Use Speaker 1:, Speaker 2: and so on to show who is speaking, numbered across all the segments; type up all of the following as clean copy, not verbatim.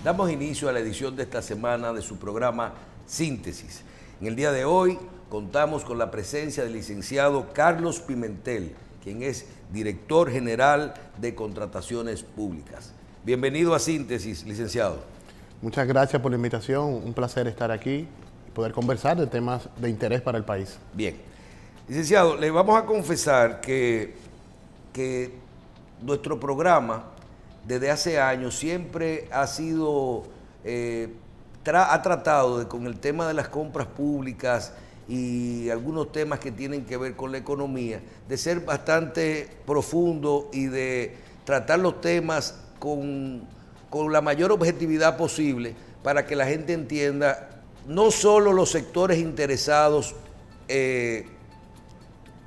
Speaker 1: Damos inicio a la edición de esta semana de su programa Síntesis. En el día de hoy contamos con la presencia del licenciado Carlos Pimentel, quien es director general de Contrataciones Públicas. Bienvenido a Síntesis, licenciado.
Speaker 2: Muchas gracias por la invitación, un placer estar aquí y poder conversar de temas de interés para el país.
Speaker 1: Bien, licenciado, le vamos a confesar que nuestro programa desde hace años siempre ha sido, ha tratado con el tema de las compras públicas y algunos temas que tienen que ver con la economía, de ser bastante profundo y de tratar los temas con la mayor objetividad posible para que la gente entienda no solo los sectores interesados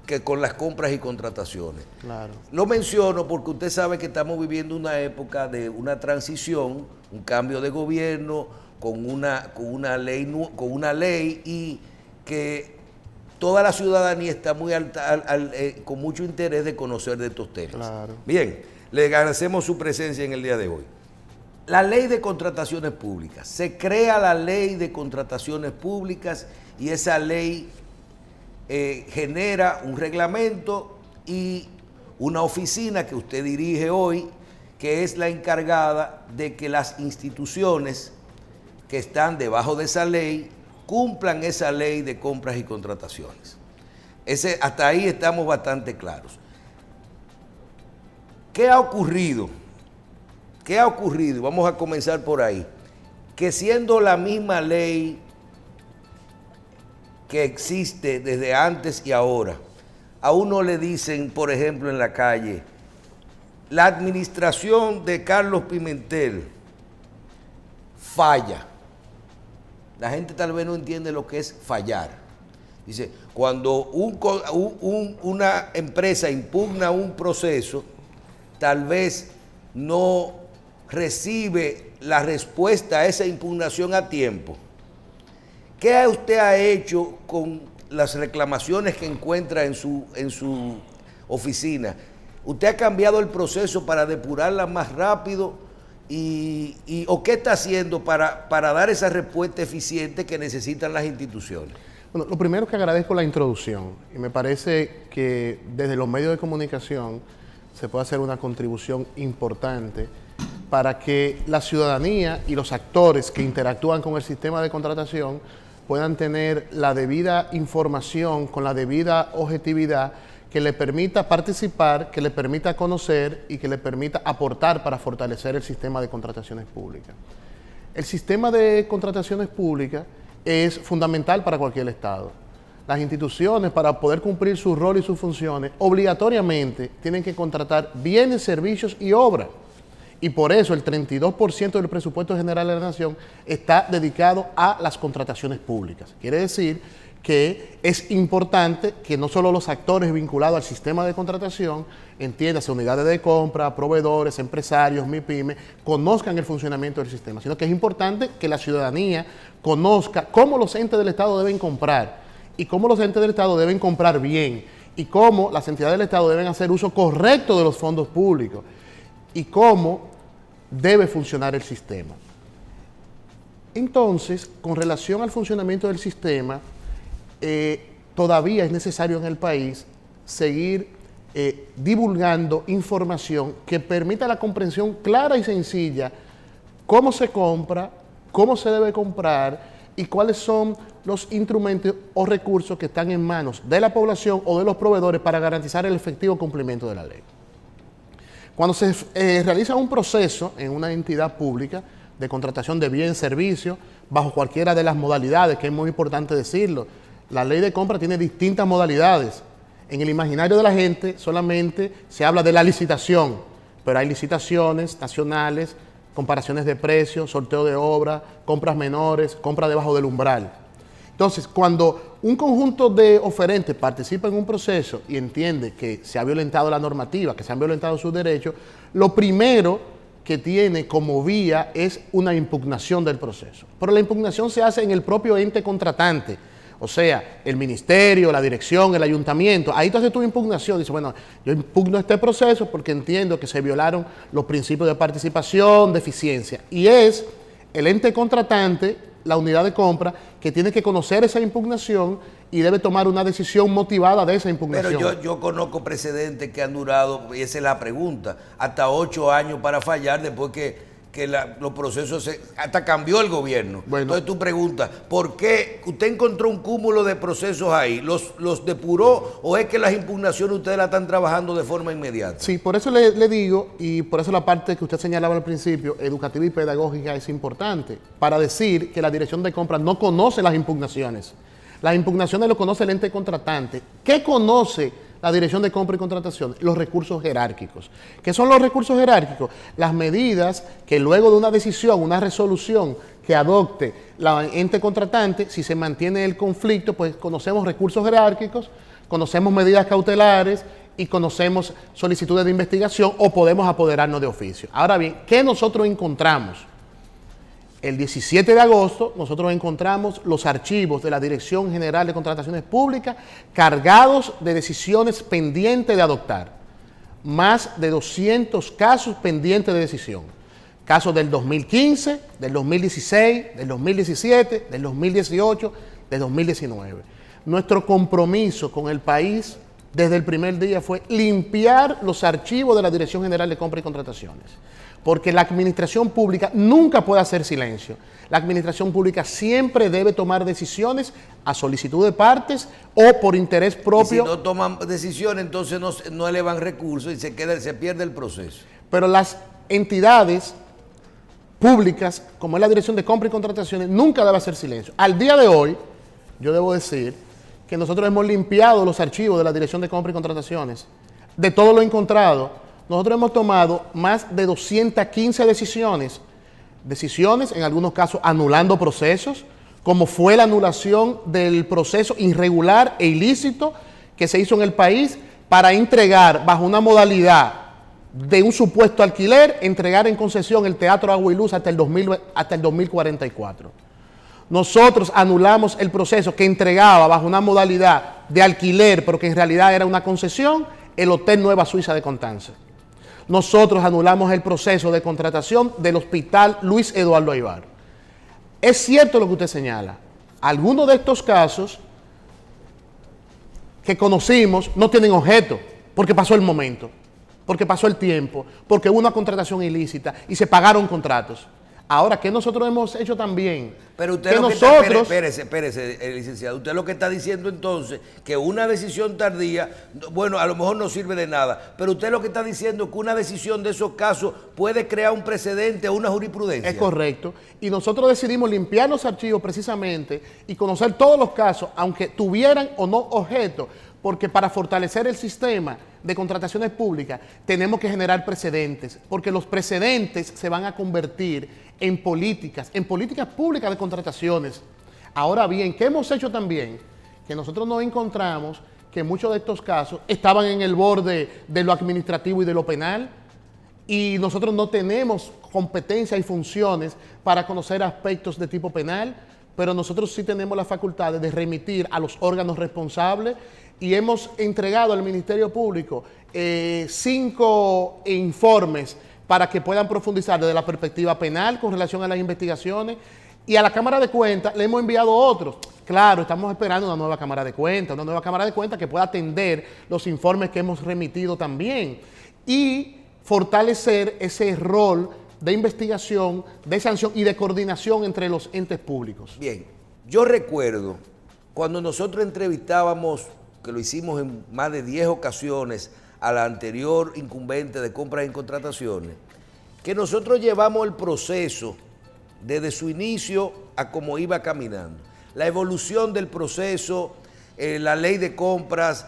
Speaker 1: que con las compras y contrataciones.
Speaker 2: Claro.
Speaker 1: Lo menciono porque usted sabe que estamos viviendo una época de una transición, un cambio de gobierno con una ley y que toda la ciudadanía está muy con mucho interés de conocer de estos temas.
Speaker 2: Claro.
Speaker 1: Bien, le agradecemos su presencia en el día de hoy. La ley de contrataciones públicas. Se crea la ley de contrataciones públicas y esa ley genera un reglamento y una oficina que usted dirige hoy, que es la encargada de que las instituciones que están debajo de esa ley cumplan esa ley de compras y contrataciones. Hasta ahí estamos bastante claros. ¿Qué ha ocurrido? ¿Qué ha ocurrido? Vamos a comenzar por ahí. Que siendo la misma ley que existe desde antes y ahora, a uno le dicen, por ejemplo, en la calle, la administración de Carlos Pimentel falla. La gente tal vez no entiende lo que es fallar. Dice, cuando una empresa impugna un proceso, tal vez no recibe la respuesta a esa impugnación a tiempo. ¿Qué usted ha hecho con las reclamaciones que encuentra en su oficina? ¿Usted ha cambiado el proceso para depurarla más rápido? ¿O qué está haciendo para dar esa respuesta eficiente que necesitan las instituciones?
Speaker 2: Bueno, lo primero que agradezco la introducción y me parece que desde los medios de comunicación se puede hacer una contribución importante para que la ciudadanía y los actores que interactúan con el sistema de contratación puedan tener la debida información con la debida objetividad que le permita participar, que le permita conocer y que le permita aportar para fortalecer el sistema de contrataciones públicas. El sistema de contrataciones públicas es fundamental para cualquier Estado. Las instituciones, para poder cumplir su rol y sus funciones, obligatoriamente tienen que contratar bienes, servicios y obras. Y por eso el 32% del presupuesto general de la Nación está dedicado a las contrataciones públicas. Quiere decir que es importante que no solo los actores vinculados al sistema de contratación, entiéndase, unidades de compra, proveedores, empresarios, MIPYME, conozcan el funcionamiento del sistema, sino que es importante que la ciudadanía conozca cómo los entes del Estado deben comprar y cómo los entes del Estado deben comprar bien y cómo las entidades del Estado deben hacer uso correcto de los fondos públicos y cómo debe funcionar el sistema. Entonces, con relación al funcionamiento del sistema, todavía es necesario en el país seguir divulgando información que permita la comprensión clara y sencilla, cómo se compra, cómo se debe comprar y cuáles son los instrumentos o recursos que están en manos de la población o de los proveedores para garantizar el efectivo cumplimiento de la ley. Cuando se realiza un proceso en una entidad pública de contratación de bien, servicio, bajo cualquiera de las modalidades, que es muy importante decirlo, la ley de compra tiene distintas modalidades. En el imaginario de la gente solamente se habla de la licitación, pero hay licitaciones nacionales, comparaciones de precios, sorteo de obra, compras menores, compra debajo del umbral. Entonces, cuando un conjunto de oferentes participa en un proceso y entiende que se ha violentado la normativa, que se han violentado sus derechos, lo primero que tiene como vía es una impugnación del proceso. Pero la impugnación se hace en el propio ente contratante. O sea, el ministerio, la dirección, el ayuntamiento, ahí tú haces tu impugnación, dices, bueno, yo impugno este proceso porque entiendo que se violaron los principios de participación, de eficiencia. Y es el ente contratante, la unidad de compra, que tiene que conocer esa impugnación y debe tomar una decisión motivada de esa impugnación.
Speaker 1: Pero yo conozco precedentes que han durado, y esa es la pregunta, hasta 8 años para fallar después que los procesos, hasta cambió el gobierno.
Speaker 2: Bueno.
Speaker 1: Entonces tú preguntas, ¿por qué usted encontró un cúmulo de procesos ahí? ¿Los depuró o es que las impugnaciones ustedes las están trabajando de forma inmediata?
Speaker 2: Sí, por eso le digo, y por eso la parte que usted señalaba al principio, educativa y pedagógica, es importante, para decir que la dirección de compra no conoce las impugnaciones. Las impugnaciones lo conoce el ente contratante. ¿Qué conoce la dirección de compra y contratación? Los recursos jerárquicos. ¿Qué son los recursos jerárquicos? Las medidas que luego de una decisión, una resolución que adopte la ente contratante, si se mantiene el conflicto, pues conocemos recursos jerárquicos, conocemos medidas cautelares y conocemos solicitudes de investigación o podemos apoderarnos de oficio. Ahora bien, ¿qué nosotros encontramos? El 17 de agosto nosotros encontramos los archivos de la Dirección General de Contrataciones Públicas cargados de decisiones pendientes de adoptar. Más de 200 casos pendientes de decisión. Casos del 2015, del 2016, del 2017, del 2018, del 2019. Nuestro compromiso con el país desde el primer día fue limpiar los archivos de la Dirección General de Compra y Contrataciones. Porque la administración pública nunca puede hacer silencio. La administración pública siempre debe tomar decisiones a solicitud de partes o por interés propio.
Speaker 1: Y si no toman decisiones, entonces no elevan recursos y se pierde el proceso.
Speaker 2: Pero las entidades públicas, como es la Dirección de Compra y Contrataciones, nunca debe hacer silencio. Al día de hoy, yo debo decir que nosotros hemos limpiado los archivos de la Dirección de Compra y Contrataciones. De todo lo encontrado, nosotros hemos tomado más de 215 decisiones. Decisiones, en algunos casos, anulando procesos, como fue la anulación del proceso irregular e ilícito que se hizo en el país para entregar, bajo una modalidad de un supuesto alquiler, entregar en concesión el Teatro Agua y Luz hasta el 2044. Nosotros anulamos el proceso que entregaba bajo una modalidad de alquiler, pero que en realidad era una concesión, el Hotel Nueva Suiza de Constanza. Nosotros anulamos el proceso de contratación del Hospital Luis Eduardo Aybar. Es cierto lo que usted señala. Algunos de estos casos que conocimos no tienen objeto, porque pasó el momento, porque pasó el tiempo, porque hubo una contratación ilícita y se pagaron contratos. Ahora, ¿qué nosotros hemos hecho también?
Speaker 1: Pero usted espérese, licenciado, usted lo que está diciendo entonces, que una decisión tardía, bueno, a lo mejor no sirve de nada, pero usted lo que está diciendo es que una decisión de esos casos puede crear un precedente o una jurisprudencia.
Speaker 2: Es correcto. Y nosotros decidimos limpiar los archivos precisamente y conocer todos los casos, aunque tuvieran o no objeto, porque para fortalecer el sistema de contrataciones públicas tenemos que generar precedentes, porque los precedentes se van a convertir en políticas públicas de contrataciones. Ahora bien, ¿qué hemos hecho también? Que nosotros nos encontramos que muchos de estos casos estaban en el borde de lo administrativo y de lo penal, y nosotros no tenemos competencia y funciones para conocer aspectos de tipo penal, pero nosotros sí tenemos la facultad de remitir a los órganos responsables y hemos entregado al Ministerio Público 5 informes para que puedan profundizar desde la perspectiva penal con relación a las investigaciones, y a la Cámara de Cuentas le hemos enviado otros. Claro, estamos esperando una nueva Cámara de Cuentas que pueda atender los informes que hemos remitido también y fortalecer ese rol de investigación, de sanción y de coordinación entre los entes públicos.
Speaker 1: Bien, yo recuerdo cuando nosotros entrevistábamos, que lo hicimos en más de 10 ocasiones, a la anterior incumbente de compras y contrataciones, que nosotros llevamos el proceso desde su inicio a cómo iba caminando. La evolución del proceso, la ley de compras,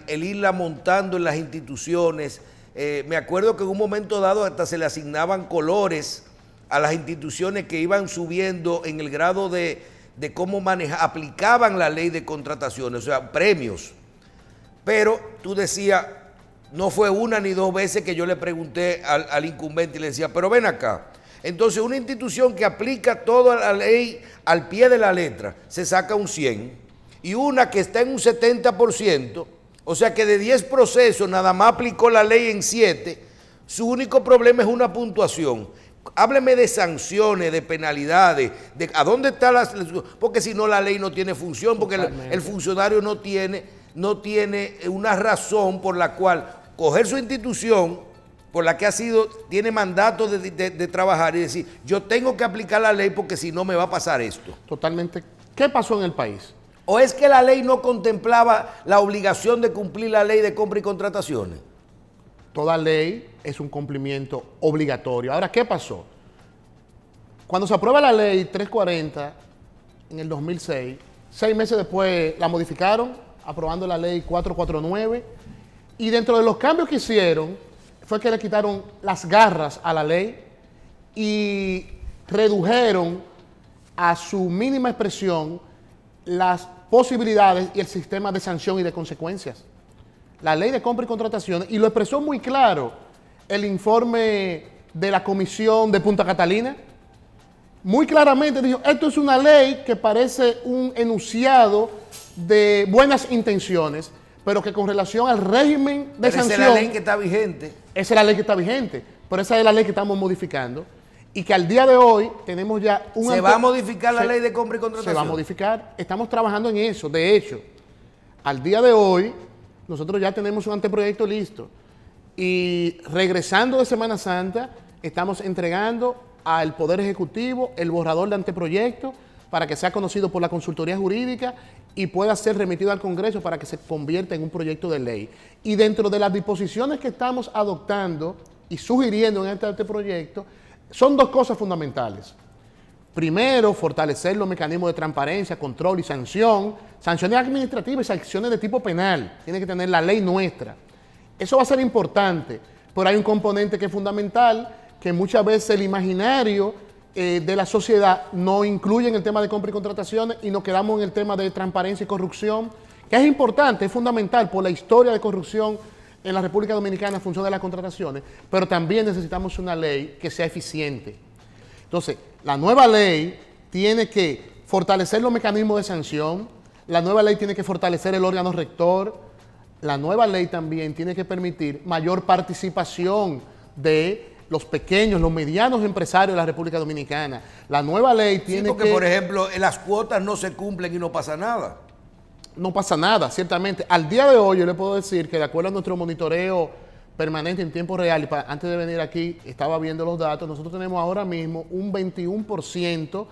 Speaker 1: el irla montando en las instituciones. Me acuerdo que en un momento dado hasta se le asignaban colores a las instituciones que iban subiendo en el grado de cómo aplicaban la ley de contrataciones, o sea, premios. Pero tú decías, no fue una ni dos veces que yo le pregunté al incumbente y le decía, pero ven acá. Entonces, una institución que aplica toda la ley al pie de la letra, se saca un 100, y una que está en un 70%, o sea que de 10 procesos nada más aplicó la ley en 7, su único problema es una puntuación. Hábleme de sanciones, de penalidades, de a dónde está porque si no la ley no tiene función, porque el funcionario no tiene una razón por la cual coger su institución, por la que tiene mandato de trabajar y decir, yo tengo que aplicar la ley porque si no me va a pasar esto.
Speaker 2: Totalmente. ¿Qué pasó en el país?
Speaker 1: ¿O es que la ley no contemplaba la obligación de cumplir la ley de compra y contrataciones?
Speaker 2: Toda ley es un cumplimiento obligatorio. Ahora, ¿qué pasó? Cuando se aprueba la ley 340 en el 2006, 6 meses después la modificaron, aprobando la ley 449, y dentro de los cambios que hicieron fue que le quitaron las garras a la ley y redujeron a su mínima expresión las posibilidades y el sistema de sanción y de consecuencias. La ley de compra y contrataciones, y lo expresó muy claro el informe de la Comisión de Punta Catalina, muy claramente dijo, esto es una ley que parece un enunciado de buenas intenciones, pero que con relación al régimen de sanción...
Speaker 1: Esa es la ley que está vigente.
Speaker 2: Esa es la ley que está vigente, pero esa es la ley que estamos modificando y que al día de hoy tenemos ya un...
Speaker 1: ¿Se va a modificar la ley de compra y contratación?
Speaker 2: Se va a modificar, estamos trabajando en eso. De hecho, al día de hoy, nosotros ya tenemos un anteproyecto listo y regresando de Semana Santa, estamos entregando al Poder Ejecutivo el borrador de anteproyecto para que sea conocido por la consultoría jurídica y pueda ser remitido al Congreso para que se convierta en un proyecto de ley. Y dentro de las disposiciones que estamos adoptando y sugiriendo en este anteproyecto, son 2 cosas fundamentales. Primero, fortalecer los mecanismos de transparencia, control y sanción, sanciones administrativas y sanciones de tipo penal. Tiene que tener la ley nuestra. Eso va a ser importante, pero hay un componente que es fundamental, que muchas veces el imaginario de la sociedad no incluye en el tema de compra y contrataciones y nos quedamos en el tema de transparencia y corrupción, que es importante, es fundamental por la historia de corrupción en la República Dominicana en función de las contrataciones, pero también necesitamos una ley que sea eficiente. Entonces, la nueva ley tiene que fortalecer los mecanismos de sanción, la nueva ley tiene que fortalecer el órgano rector, la nueva ley también tiene que permitir mayor participación de los pequeños, los medianos empresarios de la República Dominicana. La nueva ley tiene
Speaker 1: porque, por ejemplo, las cuotas no se cumplen y no pasa nada.
Speaker 2: No pasa nada, ciertamente. Al día de hoy yo le puedo decir que de acuerdo a nuestro monitoreo permanente en tiempo real, y antes de venir aquí estaba viendo los datos, nosotros tenemos ahora mismo un 21%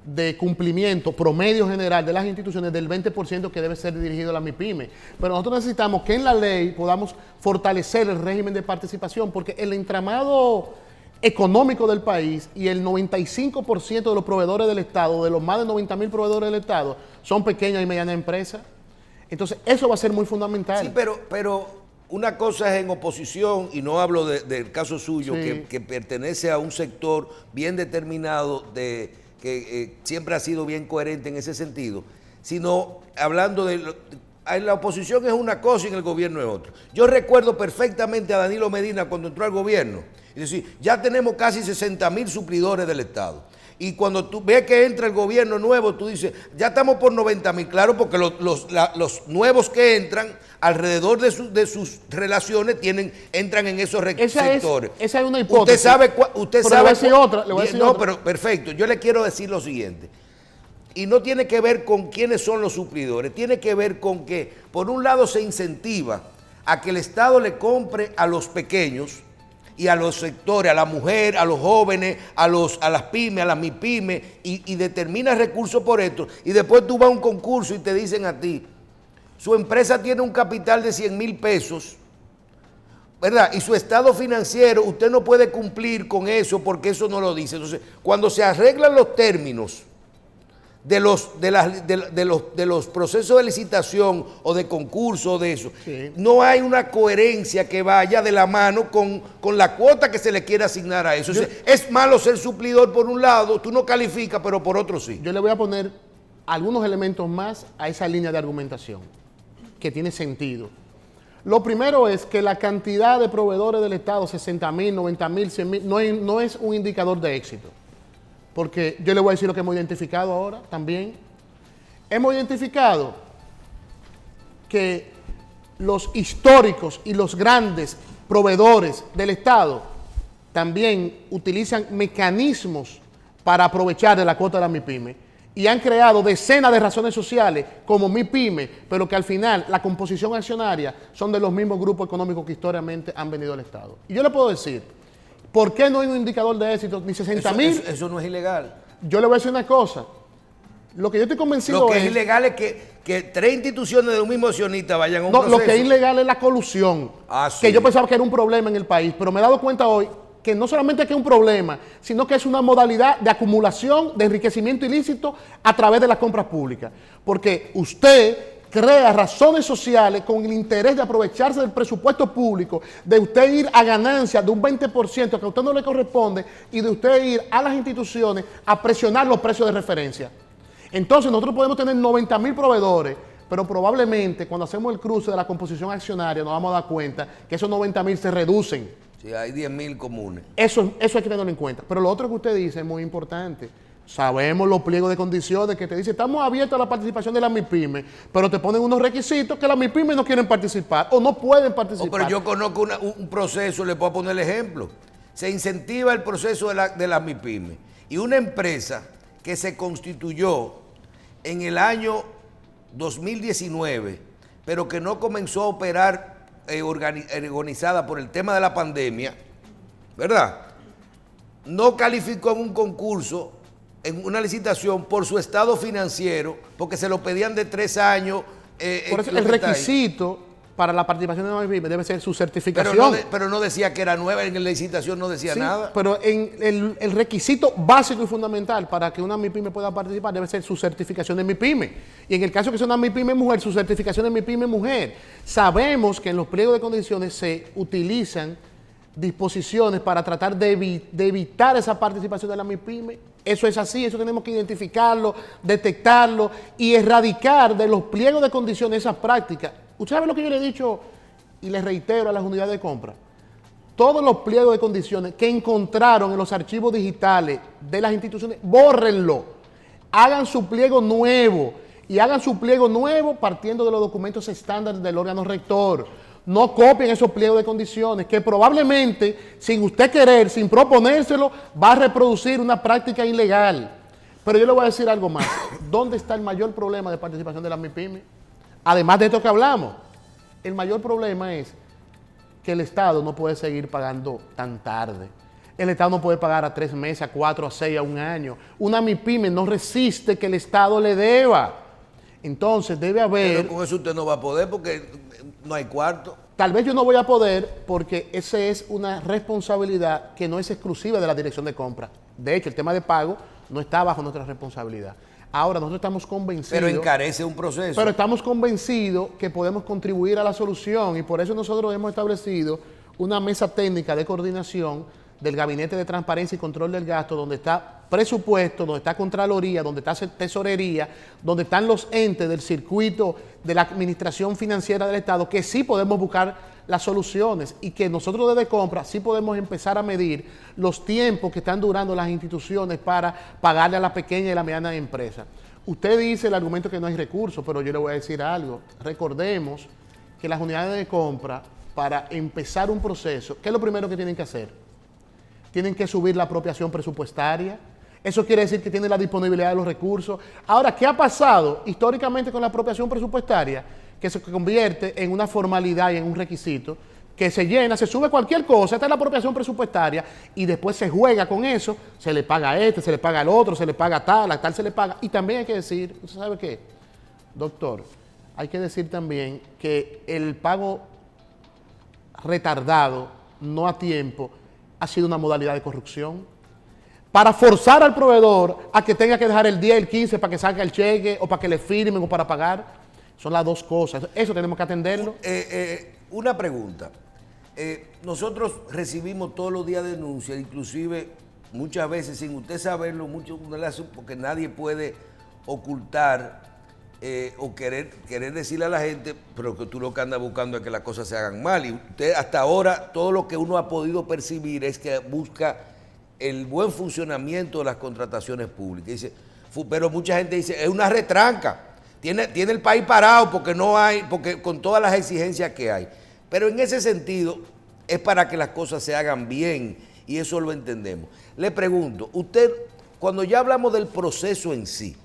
Speaker 2: de cumplimiento promedio general de las instituciones del 20% que debe ser dirigido a la MIPYME. Pero nosotros necesitamos que en la ley podamos fortalecer el régimen de participación, porque el entramado económico del país y el 95% de los proveedores del Estado, de los más de 90,000 proveedores del Estado, son pequeñas y medianas empresas. Entonces, eso va a ser muy fundamental.
Speaker 1: Sí, pero una cosa es en oposición, y no hablo del caso suyo, sí, que pertenece a un sector bien determinado que siempre ha sido bien coherente en ese sentido, sino hablando en la oposición es una cosa y en el gobierno es otra. Yo recuerdo perfectamente a Danilo Medina cuando entró al gobierno, y decir, ya tenemos casi 60,000 suplidores del Estado. Y cuando tú ves que entra el gobierno nuevo, tú dices, ya estamos por 90,000, claro, porque los nuevos que entran, alrededor de sus relaciones, entran en esos sectores.
Speaker 2: Esa es una hipótesis.
Speaker 1: Usted sabe. Le voy a
Speaker 2: decir otra.
Speaker 1: No, pero perfecto. Yo le quiero decir lo siguiente. Y no tiene que ver con quiénes son los suplidores, tiene que ver con que, por un lado, se incentiva a que el Estado le compre a los pequeños y a los sectores, a la mujer, a los jóvenes, a las pymes, a las MIPYME, y determina recursos por esto. Y después tú vas a un concurso y te dicen a ti, su empresa tiene un capital de 100,000 pesos, ¿verdad? Y su estado financiero, usted no puede cumplir con eso porque eso no lo dice. Entonces, cuando se arreglan los términos de los procesos de licitación o de concurso de eso, sí, no hay una coherencia que vaya de la mano con la cuota que se le quiere asignar a eso. Es malo ser suplidor por un lado, tú no calificas, pero por otro sí.
Speaker 2: Yo le voy a poner algunos elementos más a esa línea de argumentación que tiene sentido. Lo primero es que la cantidad de proveedores del Estado, 60,000, 90,000, 100,000, no es un indicador de éxito. Porque yo le voy a decir lo que hemos identificado ahora también. Hemos identificado que los históricos y los grandes proveedores del Estado también utilizan mecanismos para aprovechar de la cuota de la MIPYME y han creado decenas de razones sociales como MIPYME, pero que al final la composición accionaria son de los mismos grupos económicos que históricamente han venido al Estado. Y yo le puedo decir, ¿por qué no hay un indicador de éxito ni 60.000?
Speaker 1: Eso no es ilegal.
Speaker 2: Yo le voy a decir una cosa. Lo que yo estoy convencido
Speaker 1: Lo que es ilegal es que 3 instituciones de un mismo accionista vayan a un proceso.
Speaker 2: Lo que es ilegal es la colusión.
Speaker 1: Sí.
Speaker 2: Que yo pensaba que era un problema en el país, pero me he dado cuenta hoy que no solamente es que es un problema, sino que es una modalidad de acumulación, de enriquecimiento ilícito a través de las compras públicas. Porque usted crea razones sociales con el interés de aprovecharse del presupuesto público, de usted ir a ganancias de un 20% que a usted no le corresponde y de usted ir a las instituciones a presionar los precios de referencia. Entonces nosotros podemos tener 90.000 proveedores, pero probablemente cuando hacemos el cruce de la composición accionaria nos vamos a dar cuenta que esos 90.000 se reducen.
Speaker 1: Sí, hay 10.000 comunes.
Speaker 2: Eso hay que tenerlo en cuenta. Pero lo otro que usted dice es muy importante. Sabemos los pliegos de condiciones que te dice, estamos abiertos a la participación de la MIPYME, pero te ponen unos requisitos que las MIPYME no quieren participar o no pueden participar.
Speaker 1: Pero yo conozco un proceso, le puedo poner el ejemplo. Se incentiva el proceso de las MIPYME. Y una empresa que se constituyó en el año 2019, pero que no comenzó a operar organizada por el tema de la pandemia, ¿verdad? No calificó en un concurso, en una licitación, por su estado financiero, porque se lo pedían de 3 años.
Speaker 2: Por eso el requisito para la participación de la MIPYME debe ser su certificación.
Speaker 1: Pero no decía que era nueva, en la licitación no decía nada.
Speaker 2: Pero en el requisito básico y fundamental para que una MIPYME pueda participar debe ser su certificación de MIPYME. Y en el caso que sea una MIPYME mujer, su certificación de MIPYME mujer. Sabemos que en los pliegos de condiciones se utilizan disposiciones para tratar de evitar esa participación de la MIPYME. Eso es así, eso tenemos que identificarlo, detectarlo y erradicar de los pliegos de condiciones esas prácticas. ¿Usted sabe lo que yo le he dicho y le reitero a las unidades de compra? Todos los pliegos de condiciones que encontraron en los archivos digitales de las instituciones, bórrenlo. Hagan su pliego nuevo y hagan su pliego nuevo partiendo de los documentos estándar del órgano rector. No copien esos pliegos de condiciones que probablemente, sin usted querer, sin proponérselo, va a reproducir una práctica ilegal. Pero yo le voy a decir algo más. ¿Dónde está el mayor problema de participación de la MIPYME? Además de esto que hablamos, el mayor problema es que el Estado no puede seguir pagando tan tarde. El Estado no puede pagar a 3 meses, a 4, a 6, a 1 año. Una MIPYME no resiste que el Estado le deba. Entonces debe haber...
Speaker 1: Pero con eso usted no va a poder porque no hay cuarto.
Speaker 2: Tal vez yo no voy a poder porque esa es una responsabilidad que no es exclusiva de la dirección de compra. De hecho, el tema de pago no está bajo nuestra responsabilidad. Ahora, nosotros estamos convencidos...
Speaker 1: Pero encarece un proceso.
Speaker 2: Pero estamos convencidos que podemos contribuir a la solución y por eso nosotros hemos establecido una mesa técnica de coordinación del Gabinete de Transparencia y Control del Gasto, donde está presupuesto, donde está Contraloría, donde está Tesorería, donde están los entes del circuito de la administración financiera del Estado, que sí podemos buscar las soluciones y que nosotros desde compra sí podemos empezar a medir los tiempos que están durando las instituciones para pagarle a la pequeña y la mediana empresa. Usted dice el argumento que no hay recursos, pero yo le voy a decir algo. Recordemos que las unidades de compra, para empezar un proceso, ¿qué es lo primero que tienen que hacer? Tienen que subir la apropiación presupuestaria. Eso quiere decir que tienen la disponibilidad de los recursos. Ahora, ¿qué ha pasado históricamente con la apropiación presupuestaria? Que se convierte en una formalidad y en un requisito, que se llena, se sube cualquier cosa, esta es la apropiación presupuestaria, y después se juega con eso, se le paga a este, se le paga al otro, se le paga a tal se le paga. Y también hay que decir, ¿usted sabe qué? Doctor, hay que decir también que el pago retardado, no a tiempo, ha sido una modalidad de corrupción. Para forzar al proveedor a que tenga que dejar el 10, el 15 para que saque el cheque o para que le firmen o para pagar. Son las dos cosas. Eso tenemos que atenderlo.
Speaker 1: Una pregunta. Nosotros recibimos todos los días denuncias, inclusive muchas veces sin usted saberlo, porque nadie puede ocultar o querer decirle a la gente, pero que tú lo que andas buscando es que las cosas se hagan mal. Y usted hasta ahora, todo lo que uno ha podido percibir es que busca el buen funcionamiento de las contrataciones públicas. Dice, pero mucha gente dice, es una retranca. Tiene el país parado porque con todas las exigencias que hay. Pero en ese sentido es para que las cosas se hagan bien y eso lo entendemos. Le pregunto, usted, cuando ya hablamos del proceso en sí,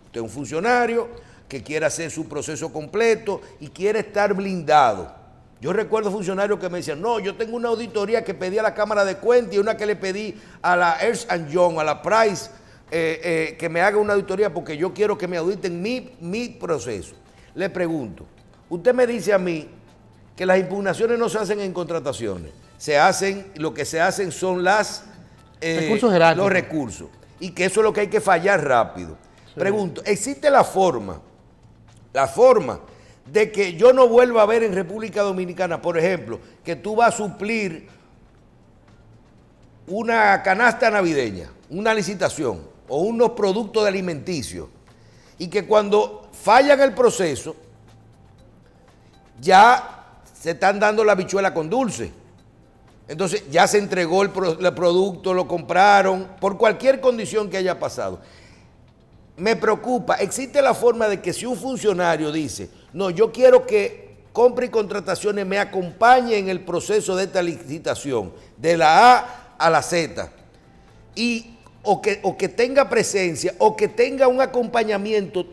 Speaker 1: usted es un funcionario que quiere hacer su proceso completo y quiere estar blindado. Yo recuerdo funcionarios que me decían, no, yo tengo una auditoría que pedí a la Cámara de Cuentas y una que le pedí a la Ernst & Young, a la Price, que me haga una auditoría porque yo quiero que me auditen mi proceso. Le pregunto, usted me dice a mí que las impugnaciones no se hacen en contrataciones, lo que se hacen son
Speaker 2: recursos jerárquicos.
Speaker 1: los recursos, y que eso es lo que hay que fallar rápido. Sí. Pregunto, ¿existe la forma de que yo no vuelva a ver en República Dominicana, por ejemplo, que tú vas a suplir una canasta navideña, una licitación o unos productos alimenticios, y que cuando fallan el proceso ya se están dando la habichuela con dulce? Entonces ya se entregó el producto, lo compraron, por cualquier condición que haya pasado. Me preocupa, existe la forma de que si un funcionario dice, no, yo quiero que Compra y Contrataciones me acompañe en el proceso de esta licitación, de la A a la Z, o que tenga presencia, o que tenga un acompañamiento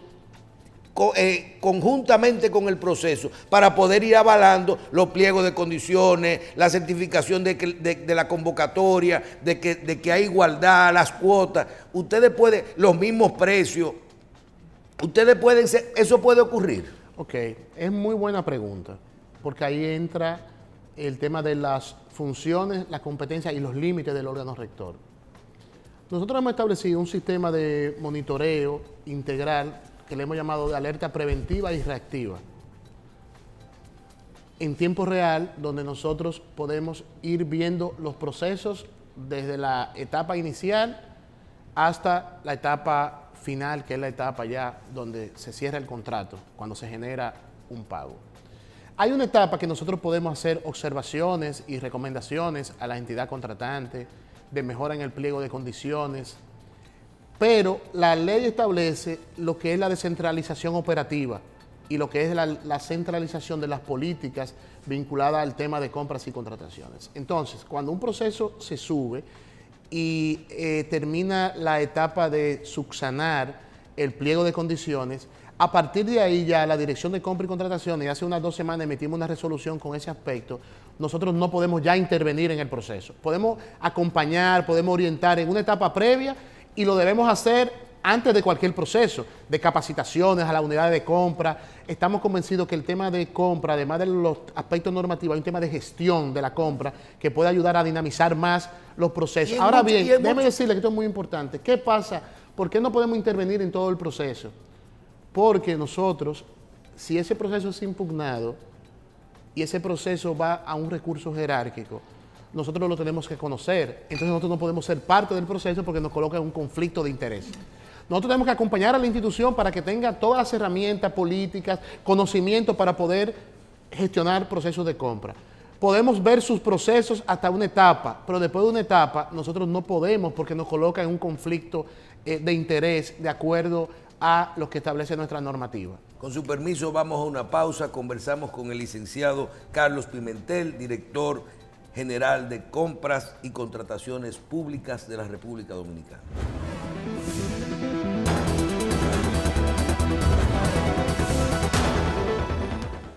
Speaker 1: conjuntamente con el proceso para poder ir avalando los pliegos de condiciones, la certificación de la convocatoria, de que hay igualdad, las cuotas, los mismos precios, ¿eso puede ocurrir?
Speaker 2: Ok, es muy buena pregunta, porque ahí entra el tema de las funciones, la competencia y los límites del órgano rector. Nosotros hemos establecido un sistema de monitoreo integral que le hemos llamado de alerta preventiva y reactiva, en tiempo real, donde nosotros podemos ir viendo los procesos desde la etapa inicial hasta la etapa final, que es la etapa ya donde se cierra el contrato, cuando se genera un pago. Hay una etapa que nosotros podemos hacer observaciones y recomendaciones a la entidad contratante de mejora en el pliego de condiciones, pero la ley establece lo que es la descentralización operativa y lo que es la centralización de las políticas vinculadas al tema de compras y contrataciones. Entonces, cuando un proceso se sube y termina la etapa de subsanar el pliego de condiciones, a partir de ahí ya la Dirección de Compra y Contrataciones, y hace unas 2 semanas emitimos una resolución con ese aspecto, nosotros no podemos ya intervenir en el proceso. Podemos acompañar, podemos orientar en una etapa previa, y lo debemos hacer antes de cualquier proceso, de capacitaciones a las unidades de compra. Estamos convencidos que el tema de compra, además de los aspectos normativos, hay un tema de gestión de la compra que puede ayudar a dinamizar más los procesos. Ahora bien, déjeme decirle que esto es muy importante. ¿Qué pasa? ¿Por qué no podemos intervenir en todo el proceso? Porque nosotros, si ese proceso es impugnado y ese proceso va a un recurso jerárquico, nosotros lo tenemos que conocer. Entonces nosotros no podemos ser parte del proceso porque nos coloca en un conflicto de interés. Nosotros tenemos que acompañar a la institución para que tenga todas las herramientas políticas, conocimiento para poder gestionar procesos de compra. Podemos ver sus procesos hasta una etapa, pero después de una etapa nosotros no podemos porque nos coloca en un conflicto de interés de acuerdo a lo que establece nuestra normativa.
Speaker 1: Con su permiso vamos a una pausa, conversamos con el licenciado Carlos Pimentel, director general de Compras y Contrataciones Públicas de la República Dominicana.